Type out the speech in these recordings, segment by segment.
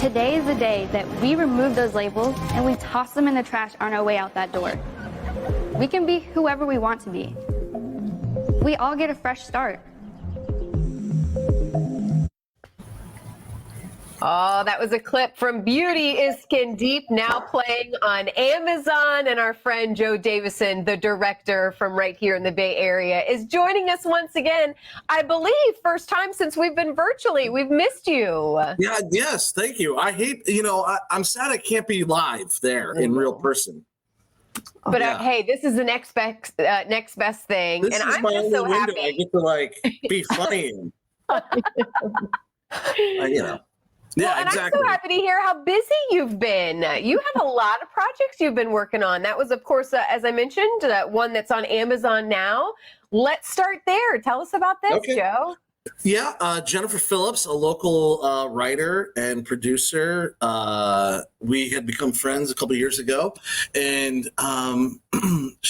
Today is the day that we remove those labels and we toss them in the trash on our way out that door. We can be whoever we want to be. We all get a fresh start. Oh, that was a clip from Beauty is Skin Deep, now playing on Amazon. And our friend Joe Davison, the director from right here in the Bay Area, is joining us once again. I believe first time since we've been virtually. We've missed you. Yeah, yes, thank you. I hate, I'm sad I can't be live there in real person. But hey, this is the next best thing. This and is I'm my just only so window happy. I get to be funny in. Yeah, Well, and exactly. I'm so happy to hear how busy you've been. You have a lot of projects you've been working on. That was, of course, as I mentioned, one that's on Amazon now. Let's start there. Tell us about this, Okay. Joe. Yeah, Jennifer Phillips, a local writer and producer. We had become friends a couple years ago, and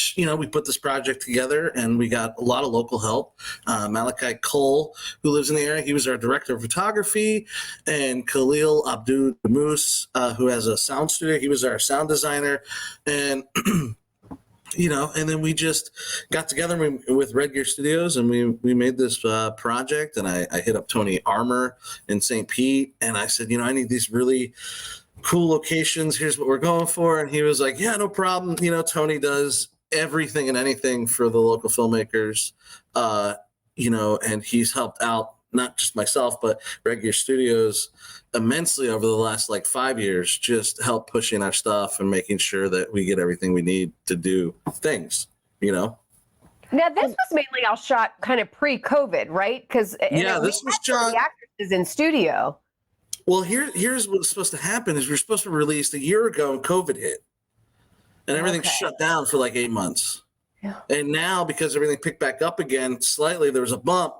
we put this project together, and we got a lot of local help. Malachi Cole, who lives in the area, he was our director of photography, and Khalil Abdul Moose, who has a sound studio, he was our sound designer, and. And then we just got together with Red Gear Studios, and we made this project. And I hit up Tony Armour in St. Pete, and I said, I need these really cool locations. Here's what we're going for. And he was like, yeah, no problem. Tony does everything and anything for the local filmmakers, and he's helped out not just myself, but Red Gear Studios immensely over the last 5 years, just help pushing our stuff and making sure that we get everything we need to do things, Now, this was mainly all shot kind of pre-COVID, right? Because this was shot. The actresses in studio. Well, here's what's supposed to happen is we're supposed to release a year ago and COVID hit, and everything shut down for 8 months. Yeah. And now, because everything picked back up again slightly, there was a bump.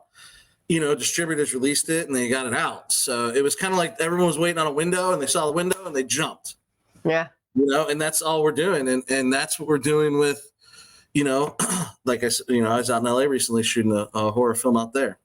Distributors released it and they got it out. So it was kind of like everyone was waiting on a window and they saw the window and they jumped. Yeah. And that's all we're doing. And that's what we're doing with, like I said, I was out in LA recently shooting a horror film out there.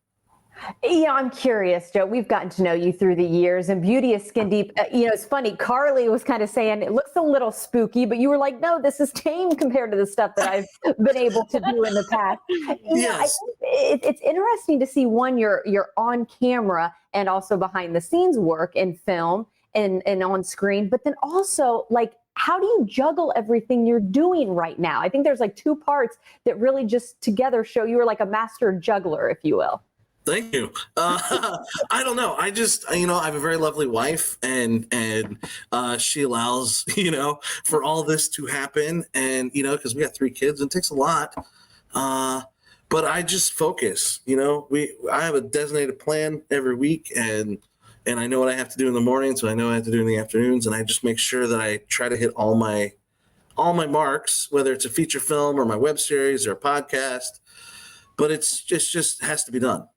I'm curious, Joe. We've gotten to know you through the years, and Beauty is Skin Deep. It's funny. Carly was kind of saying it looks a little spooky, but you were like, no, this is tame compared to the stuff that I've been able to do in the past. Yes. I think it's interesting to see you're on camera and also behind the scenes work in film and on screen, but then also how do you juggle everything you're doing right now? I think there's two parts that really just together show you are like a master juggler, if you will. Thank you. I don't know. I just, I have a very lovely wife, and she allows, for all this to happen, and because we got 3 kids, and it takes a lot. But I just focus. I have a designated plan every week, and I know what I have to do in the mornings, so I know what I have to do in the afternoons, and I just make sure that I try to hit all my marks, whether it's a feature film or my web series or a podcast. But it's just has to be done.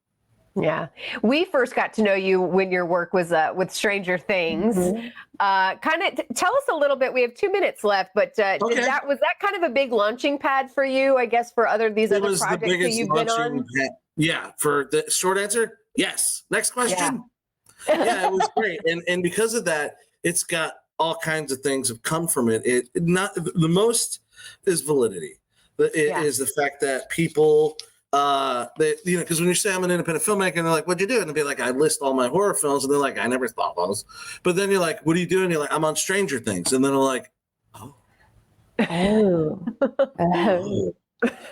Yeah. We first got to know you when your work was with Stranger Things. Mm-hmm. Tell us a little bit. We have 2 minutes left, but was that kind of a big launching pad for you, I guess, for these other projects that you've been on? Yeah. For the short answer, yes. Next question. Yeah, it was great. And because of that, it's got all kinds of things have come from it. The most is validity. Is the fact that people, because when you say I'm an independent filmmaker, and they're like, "What'd you do?" And they'll be like, "I list all my horror films," and they're like, "I never thought those." But then you're like, "What are you doing?" You're like, "I'm on Stranger Things," and then they're like, "Oh." And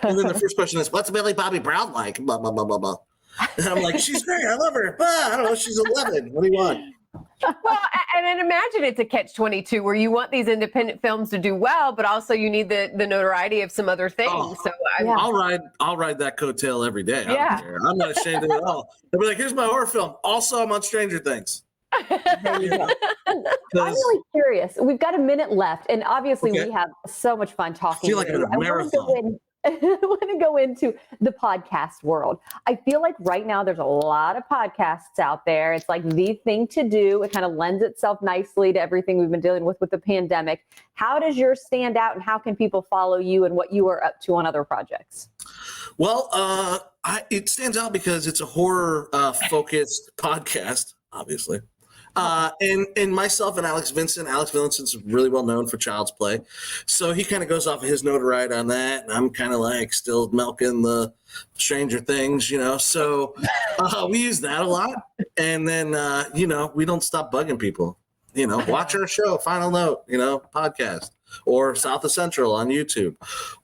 then the first question is, "What's Millie Bobby Brown like?" Blah blah blah blah blah. And I'm like, "She's great. I love her." But I don't know. She's 11. What do you want? Well, and then imagine it's a catch-22 where you want these independent films to do well, but also you need the notoriety of some other things. Oh, so I'll ride that coattail every day. I Yeah. don't care. I'm not ashamed of it at all. They'll be like, "Here's my horror film. Also, I'm on Stranger Things." There you go. I'm really curious. We've got a minute left, and obviously we have so much fun talking. I feel like I'm in a marathon. I want to go into the podcast world. I feel like right now there's a lot of podcasts out there. It's like the thing to do. It kind of lends itself nicely to everything we've been dealing with the pandemic. How does yours stand out, and how can people follow you and what you are up to on other projects? Well, it stands out because it's a horror focused podcast, obviously. And myself and Alex Vincent. Alex Vincent's really well known for Child's Play, so he kind of goes off of his notoriety on that, and I'm kind of like still milking the Stranger Things, So we use that a lot, and then we don't stop bugging people. Watch our show, Final Note, podcast, or South of Central on YouTube,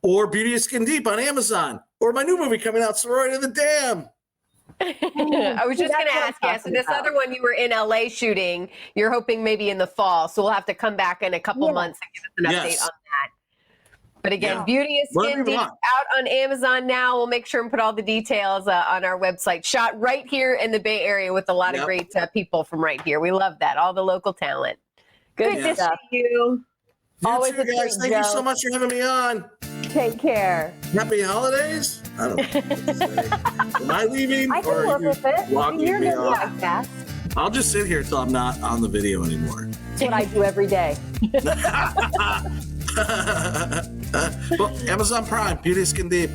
or Beauty is Skin Deep on Amazon, or my new movie coming out, Sorority of the Damned. I was just going to ask you. So this other one you were in LA shooting, you're hoping maybe in the fall. So we'll have to come back in a couple months and give us an update on that. But again, Beauty is Skin Deep out on Amazon now. We'll make sure and put all the details on our website. Shot right here in the Bay Area with a lot of great people from right here. We love that. All the local talent. Good to see you. Always too, guys. Thank you so much for having me on. Take care. Happy holidays. I don't know. Am I leaving? I can work with it. Walking me off? Podcast. I'll just sit here until I'm not on the video anymore. That's what I do every day. Well, Amazon Prime, Beauty is Skin Deep.